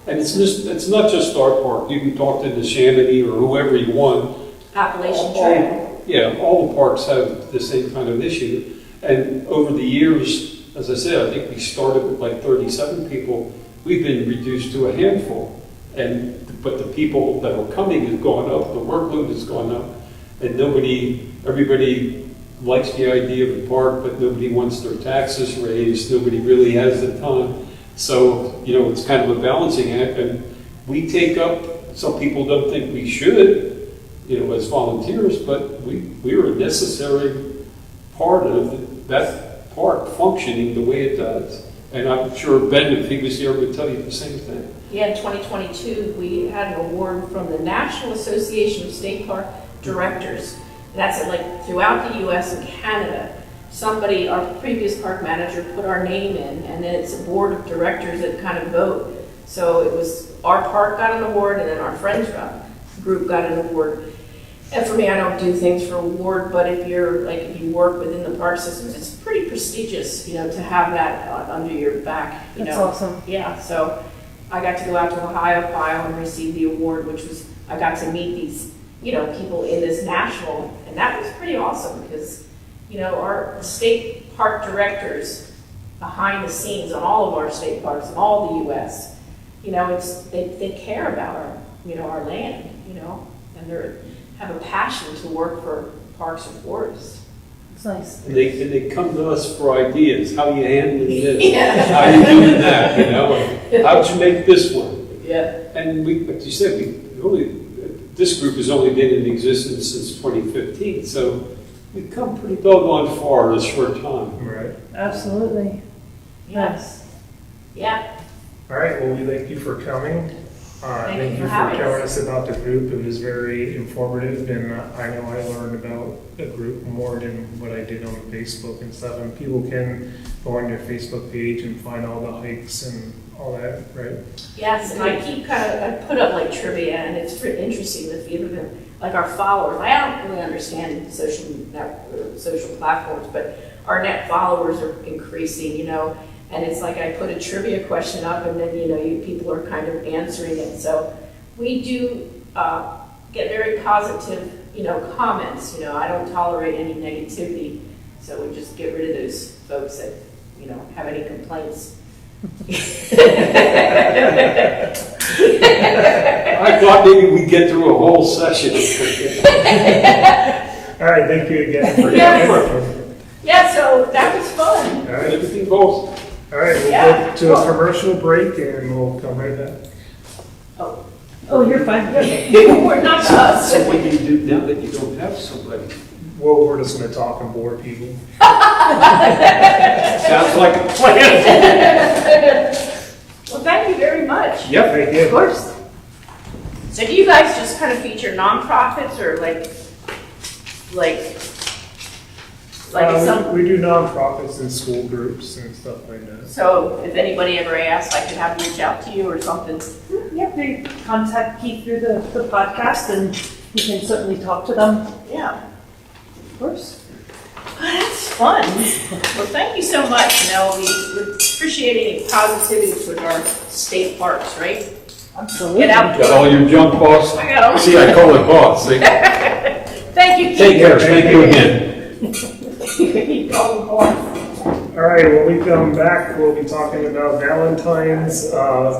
And it's not just our park. You can talk to the Neshannock or whoever you want. Appalachian Trail. Yeah, all the parks have the same kind of issue. And over the years, as I said, I think we started with 37 people. We've been reduced to a handful. But the people that are coming has gone up, the workload has gone up, and everybody likes the idea of the park, but nobody wants their taxes raised. Nobody really has the time. So, it's kind of a balancing act, and we take up, some people don't think we should, as volunteers, but we're a necessary part of that park functioning the way it does. And I'm sure Ben, if he was here, would tell you the same thing. Yeah, in 2022, we had an award from the National Association of State Park Directors. That's throughout the U.S. and Canada. Somebody, our previous park manager, put our name in, and then it's a board of directors that kind of vote. So it was our park got an award, and then our friends group got an award. And for me, I don't do things for award, but if you're if you work within the park systems, it's pretty prestigious, to have that under your back. That's awesome. Yeah. So I got to go out to Ohio File and receive the award, which was I got to meet these people in this national, and that was pretty awesome because. Our state park directors behind the scenes on all of our state parks in all the U.S., they care about our land, and they have a passion to work for parks and forests. It's nice. And they come to us for ideas. How you handling this? Yeah. How you doing that? How'd you make this one? Yeah. And like you said, this group has only been in existence since 2015, so we've come pretty doggone far in a short time. Right. Absolutely. Yes. Yeah. All right, well, we thank you for coming. Thank you for having telling us. us about the group. It was very informative, and I know I learned about the group more than what I did on Facebook and stuff. And people can go on your Facebook page and find all the hikes and all that, right? Yes, and I keep I put up trivia, and it's pretty interesting to see them. Our followers, I don't really understand social platforms, but our net followers are increasing, and it's I put a trivia question up, and then, people are kind of answering it. So we do get very positive, comments. I don't tolerate any negativity, so we just get rid of those folks that, have any complaints. I thought maybe we'd get through a whole session. All right, thank you again for coming. Yeah, so that was fun. All right, Everything goes. all right, we'll Yeah. go to a commercial break, and we'll come right back. Oh, you're fine. We're not us. So what do you do now that you don't have somebody? Well, we're just going to talk and bore people. Sounds like a plan. Well, thank you very much. Yep. Thank Of you. course. So do you guys just kind of feature nonprofits or Like some, We do nonprofits and school groups and stuff like that. so if anybody ever asks, I could have them reach out to you or something. Yeah, they contact Keith through the podcast, and you can certainly talk to them, Yeah. of course. That's fun. Well, thank you so much, Mel. We're appreciating positivity with our state parks, right? Absolutely. Get out. Got all your junk, boss? I got all. See, I call it boss. See? Thank you, Keith. Take care. Thank you again. All right, when we come back, we'll be talking about Valentines,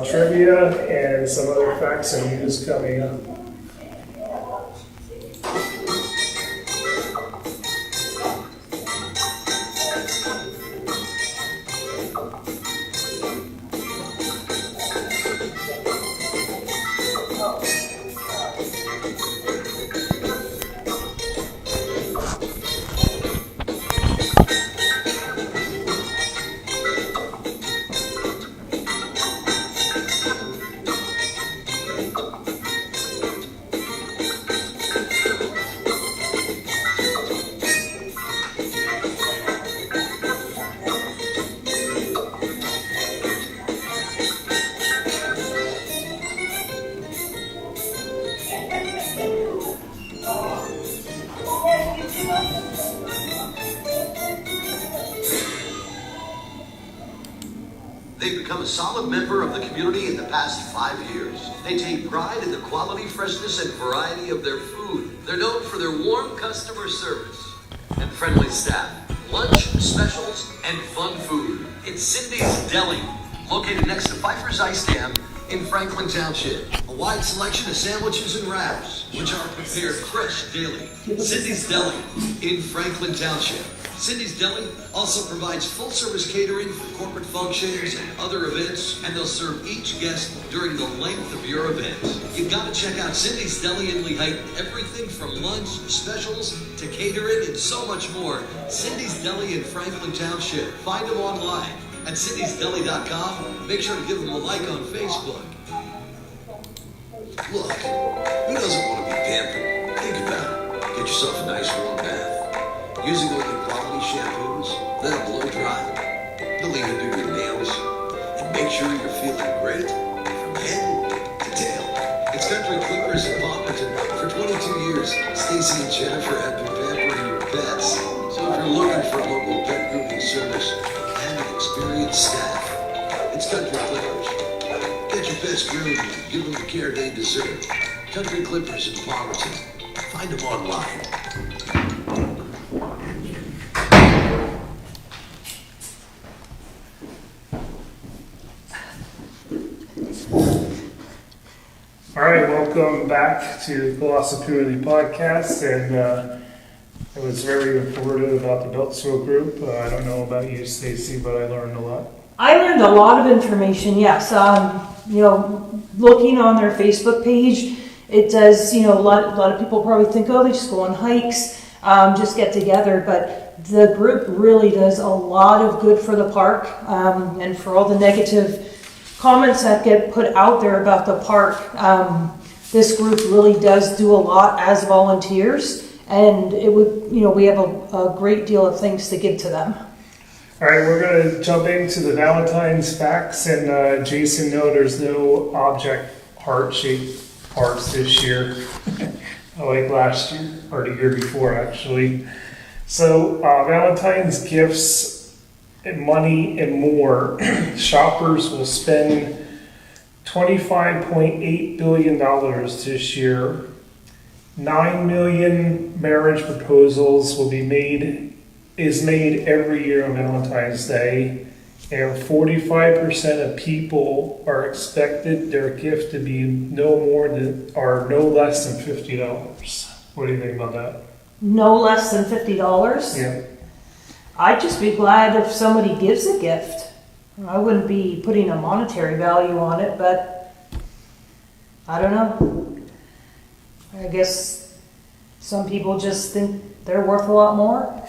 trivia, and some other facts and news coming up. They've become a solid member of the community in the past 5 years. They take pride in the quality, freshness, and variety of their food. They're known for their warm customer service and friendly staff, lunch specials, and fun food. It's Cindy's Deli, located next to Pfeiffer's Ice Dam in Franklin Township. A wide selection of sandwiches and wraps, which are prepared fresh daily. Cindy's Deli in Franklin Township. Cindy's Deli also provides full-service catering for corporate functions and other events, and they'll serve each guest during the length of your event. You've got to check out Cindy's Deli in Lehigh. Everything from lunch, specials, to catering, and so much more. Cindy's Deli in Franklin Township. Find them online at cindysdeli.com. Make sure to give them a like on Facebook. Look, who doesn't want to be pampered? Think about it. Get yourself a nice warm bath. Using only quality shampoos, let them blow dry. Don't even do your nails. And make sure you're feeling great from head to tail. It's Country Clippers in Palmerton. For 22 years, Stacy and Jennifer have been pampering your pets. So if you're looking for a local pet grooming service and an experienced staff, it's Country Clippers. Get your pets groomed and give them the care they deserve. Country Clippers in Palmerton. Find them online. All right, welcome back to the Colossal Community Podcast, and it was very informative about the Beltzville group. I don't know about you, Stacy, but I learned a lot. I learned a lot of information, yes. Looking on their Facebook page, it does, a lot of people probably think, oh, they just go on hikes, just get together, but the group really does a lot of good for the park, and for all the negative comments that get put out there about the park, this group really does do a lot as volunteers, and it would, we have a great deal of things to give to them. All right, we're going to jump into the Valentines facts, and Jason, no, there's no object heart-shaped parts this year, like last year, or the year before, actually. So, Valentine's gifts, money, and more. Shoppers will spend $25.8 billion this year. 9 million marriage proposals is made every year on Valentine's Day, and 45% of people are expected their gift to be no less than $50. What do you think about that? No less than $50? Yeah. I'd just be glad if somebody gives a gift. I wouldn't be putting a monetary value on it, but I don't know. I guess some people just think they're worth a lot more.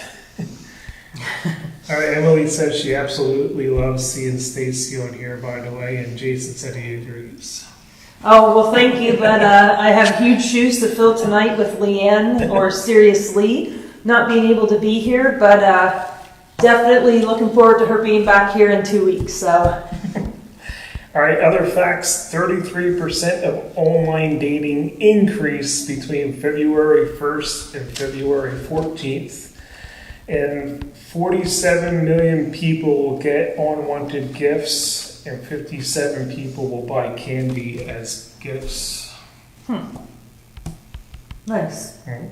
All right, Emily says she absolutely loves seeing Stacy on here, by the way, and Jason said he agrees. Oh, well, thank you, but I have huge shoes to fill tonight with Leanne or Seriously. not being able to be here, but definitely looking forward to her being back here in 2 weeks. So, All right, other facts, 33% of online dating increased between February 1st and February 14th. And 47 million people will get unwanted gifts, and 57 people will buy candy as gifts. nice. Mhm.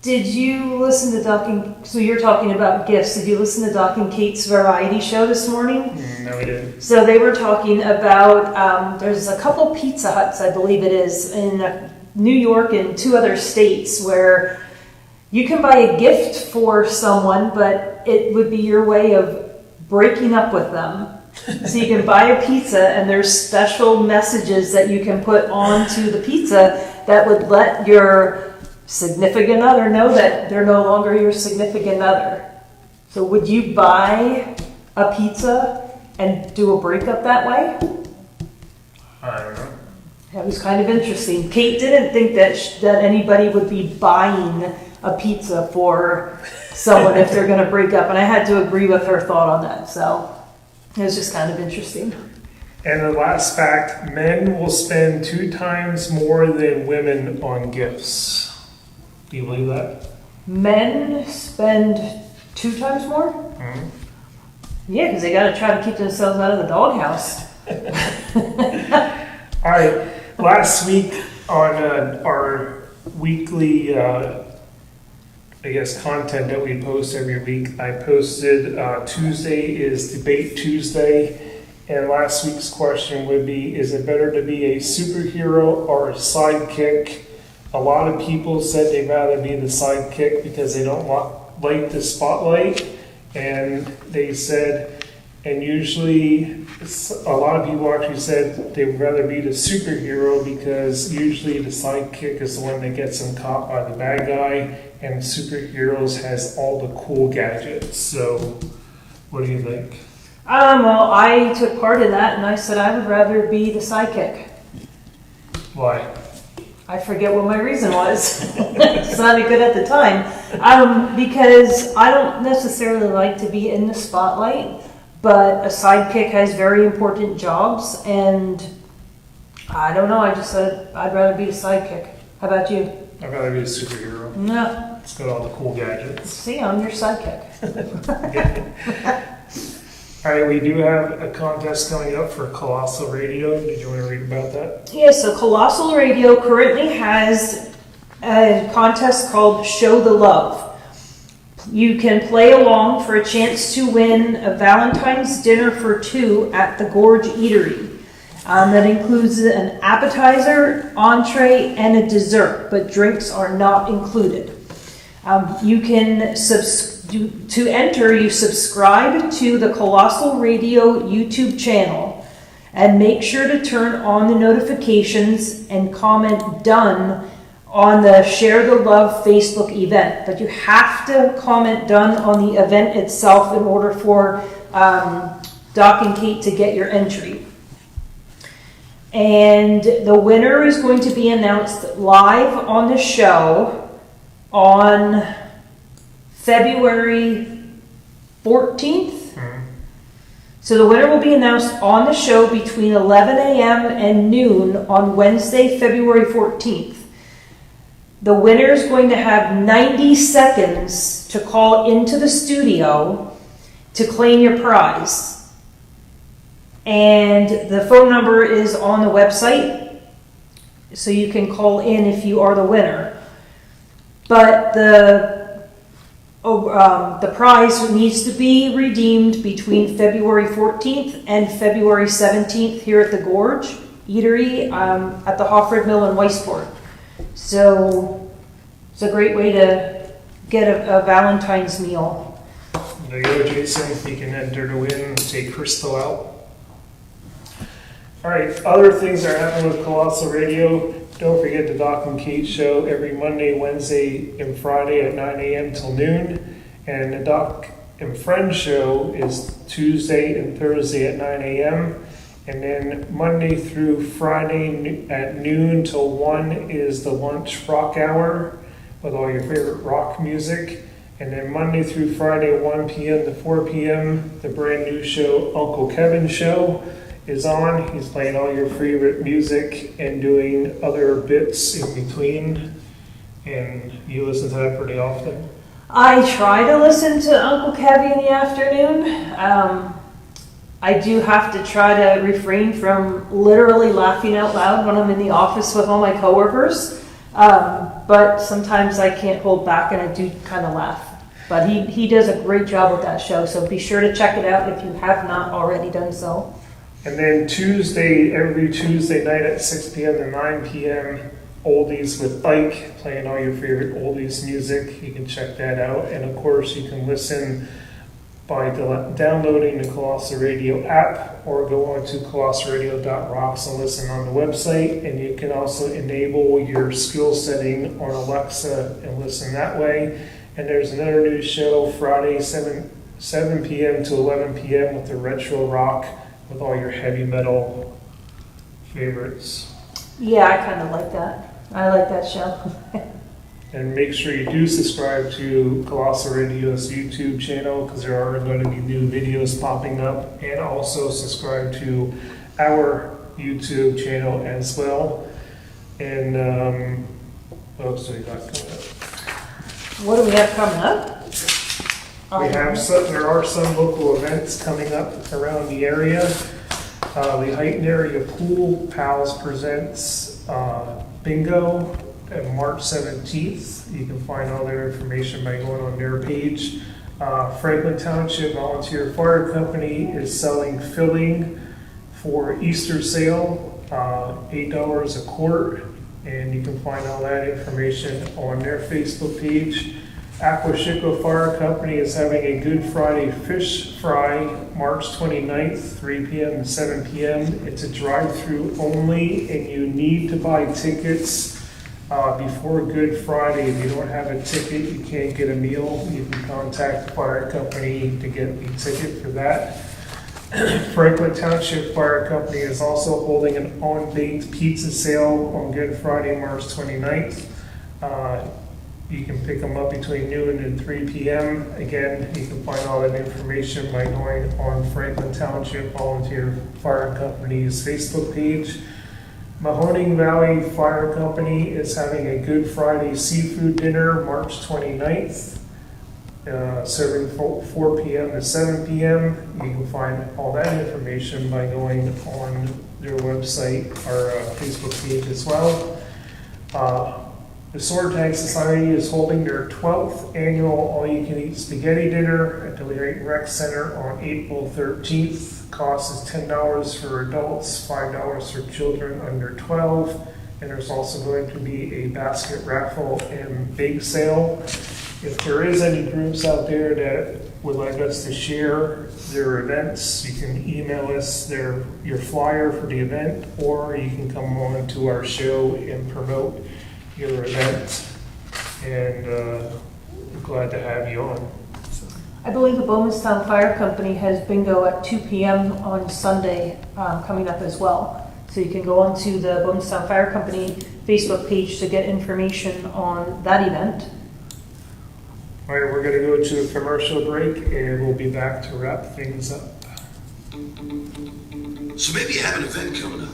Did you listen to so you're talking about gifts. Did you listen to Doc and Kate's variety show this morning? No, we didn't. So they were talking about, there's a couple Pizza Huts, I believe it is, in New York and 2 other states where you can buy a gift for someone, but it would be your way of breaking up with them. So you can buy a pizza and there's special messages that you can put onto the pizza that would let your significant other know that they're no longer your significant other. So would you buy a pizza and do a breakup that way? I don't know. That was kind of interesting. Kate didn't think that anybody would be buying a pizza for someone if they're going to break up, and I had to agree with her thought on that. So it was just kind of interesting. And the last fact, men will spend 2 times more than women on gifts. Do you believe that? Men spend 2 times more? Mhm. Yeah, because they got to try to keep themselves out of the doghouse. All right, last week on our weekly, content that we post every week, I posted Tuesday is Debate Tuesday, and last week's question would be, is it better to be a superhero or a sidekick? A lot of people said they'd rather be the sidekick because they don't like the spotlight, and they said, and usually a lot of people actually said they would rather be the superhero because usually the sidekick is the one that gets them caught by the bad guy, and superheroes has all the cool gadgets. So what do you think? Well, I took part in that, and I said I would rather be the sidekick. Why? I forget what my reason was. It sounded good at the time. Because I don't necessarily like to be in the spotlight, but a sidekick has very important jobs, and I don't know, I just said I'd rather be a sidekick. How about you? I'd rather be a superhero. No. It's got all the cool gadgets. See, I'm your sidekick. All right, we do have a contest coming up for Colossal Radio. Did you want to read about that? Yeah, so Colossal Radio currently has a contest called Show the Love. You can play along for a chance to win a Valentines dinner for 2 at the Gorge Eatery. That includes an appetizer, entree, and a dessert, but drinks are not included. You can to enter, you subscribe to the Colossal Radio YouTube channel and make sure to turn on the notifications and comment done on the Share the Love Facebook event. But you have to comment done on the event itself in order for Doc and Kate to get your entry. And the winner is going to be announced live on the show on February 14th. So the winner will be announced on the show between 11 a.m. and noon on Wednesday, February 14th. The winner is going to have 90 seconds to call into the studio to claim your prize. And the phone number is on the website, so you can call in if you are the winner. But the prize needs to be redeemed between February 14th and February 17th here at the Gorge Eatery at the Hofford Mill in Weissport. So it's a great way to get a Valentine's meal. There you go, Jason. You can enter to win and take Crystal out. All right, other things that are happening with Colossal Radio. Don't forget the Doc and Kate show every Monday, Wednesday, and Friday at 9 a.m. till noon. And the Doc and Friends show is Tuesday and Thursday at 9 a.m. And then Monday through Friday at noon till 1 is the Lunch Rock Hour with all your favorite rock music. And then Monday through Friday, 1 p.m. to 4 p.m., the brand new show, Uncle Kevin's Show, is on. He's playing all your favorite music and doing other bits in between. And you listen to that pretty often? I try to listen to Uncle Kevy in the afternoon. I do have to try to refrain from literally laughing out loud when I'm in the office with all my coworkers. But sometimes I can't hold back and I do kind of laugh. But he does a great job with that show, so be sure to check it out if you have not already done so. And then every Tuesday night at 6 p.m. to 9 p.m., Oldies with Ike, playing all your favorite oldies music. You can check that out. And of course, you can listen by downloading the Colossal Radio app or go on to colossalradio.rocks and listen on the website. And you can also enable your skill setting on Alexa and listen that way. And there's another new show Friday, 7 p.m. to 11 p.m. with the Retro Rock with all your heavy metal favorites. Yeah, I kind of like that. I like that show. And make sure you do subscribe to Colossal Radio's YouTube channel because there are going to be new videos popping up. And also subscribe to our YouTube channel as well. And what else do we got coming up? What do we have coming up? There are some local events coming up around the area. The Heighton Area Pool Pals presents bingo on March 17th. You can find all their information by going on their page. Franklin Township Volunteer Fire Company is selling filling for Easter sale, $8 a quart, and you can find all that information on their Facebook page. Aquashico Fire Company is having a Good Friday Fish Fry, March 29th, 3 p.m. to 7 p.m. It's a drive-through only, and you need to buy tickets before Good Friday. If you don't have a ticket, you can't get a meal. You can contact the fire company to get a ticket for that. Franklin Township Fire Company is also holding an on-baked pizza sale on Good Friday, March 29th. You can pick them up between noon and 3 p.m. Again, you can find all that information by going on Franklin Township Volunteer Fire Company's Facebook page. Mahoning Valley Fire Company is having a Good Friday seafood dinner March 29th, serving 4 p.m. to 7 p.m. You can find all that information by going on their website or Facebook page as well. The Sword Tank Society is holding their 12th annual all-you-can-eat spaghetti dinner at the Leighton Rec Center on April 13th. Cost is $10 for adults, $5 for children under 12. And there's also going to be a basket raffle and bake sale. If there is any groups out there that would like us to share their events, you can email us your flyer for the event, or you can come on to our show and promote your event, and we're glad to have you on. I believe the Bowmanstown Fire Company has bingo at 2 p.m. on Sunday coming up as well. So you can go onto the Bowmanstown Fire Company Facebook page to get information on that event. All right, we're going to go to a commercial break, and we'll be back to wrap things up. So maybe you have an event coming up.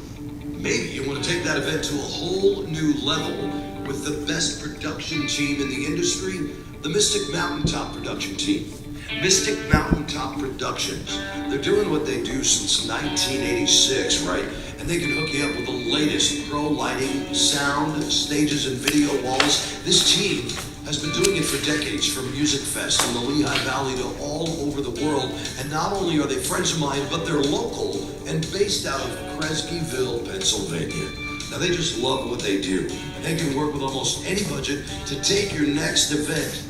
Maybe you want to take that event to a whole new level with the best production team in the industry, the Mystic Mountaintop production team. Mystic Mountaintop Productions. They're doing what they do since 1986, right? And they can hook you up with the latest pro lighting, sound, stages, and video walls. This team has been doing it for decades, from Music Fest in the Lehigh Valley to all over the world. And not only are they friends of mine, but they're local and based out of Kresgeville, Pennsylvania. Now, they just love what they do. And they can work with almost any budget to take your next event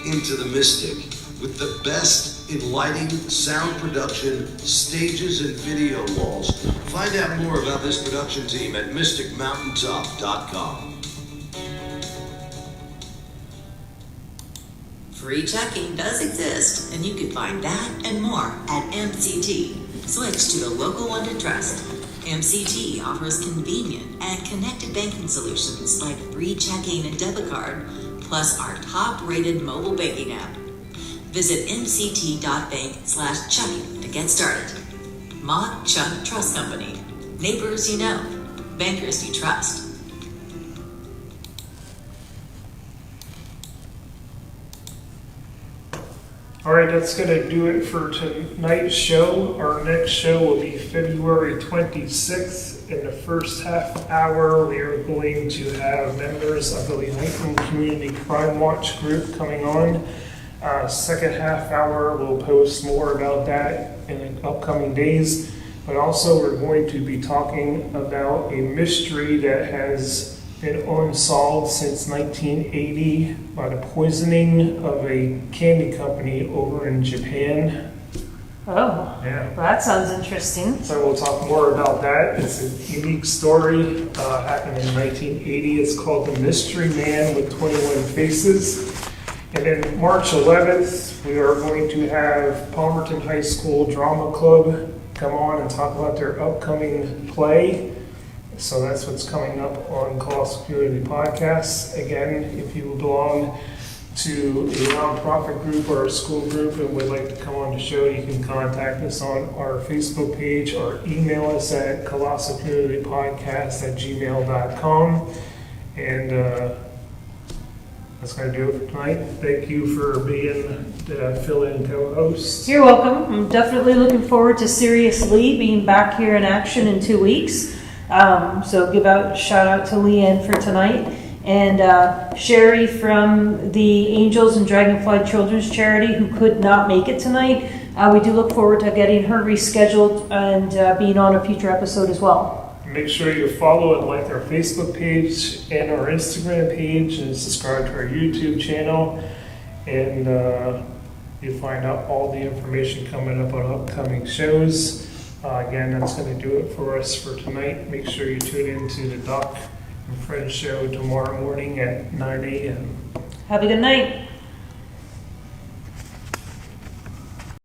into the Mystic with the best in lighting, sound production, stages, and video walls. Find out more about this production team at mysticmountaintop.com. Free checking does exist, and you can find that and more at MCT. Switch to the local one to trust. MCT offers convenient and connected banking solutions like free checking and debit card, plus our top-rated mobile banking app. Visit mct.bank/checking to get started. Ma Chuck Trust Company. Neighbors you know. Bankers you trust. All right, that's going to do it for tonight's show. Our next show will be February 26th. In the first half hour, we are going to have members of the Lehighton Community Crime Watch group coming on. Second half hour, we'll post more about that in the upcoming days. But also, we're going to be talking about a mystery that has been unsolved since 1980 by the poisoning of a candy company over in Japan. Oh, Yeah. that sounds interesting. So we'll talk more about that. It's a unique story. Happened in 1980. It's called The Mystery Man with 21 Faces. And then March 11th, we are going to have Palmerton High School Drama Club come on and talk about their upcoming play. So that's what's coming up on Colossal Community Podcasts. Again, if you belong to a nonprofit group or a school group and would like to come on the show, you can contact us on our Facebook page or email us at colossalcommunitypodcast@gmail.com. And that's going to do it for tonight. Thank you for being the fill-in co-host. You're welcome. I'm definitely looking forward to Sirius Lee being back here in action in 2 weeks. So give a shout out to Leanne for tonight. And Sherry from the Angels and Dragonfly Children's Charity, who could not make it tonight. We do look forward to getting her rescheduled and being on a future episode as well. Make sure you follow and like our Facebook page and our Instagram page and subscribe to our YouTube channel. And you'll find out all the information coming up on upcoming shows. Again, that's going to do it for us for tonight. Make sure you tune in to the Doc and Fred show tomorrow morning at 9 a.m. Have a good night.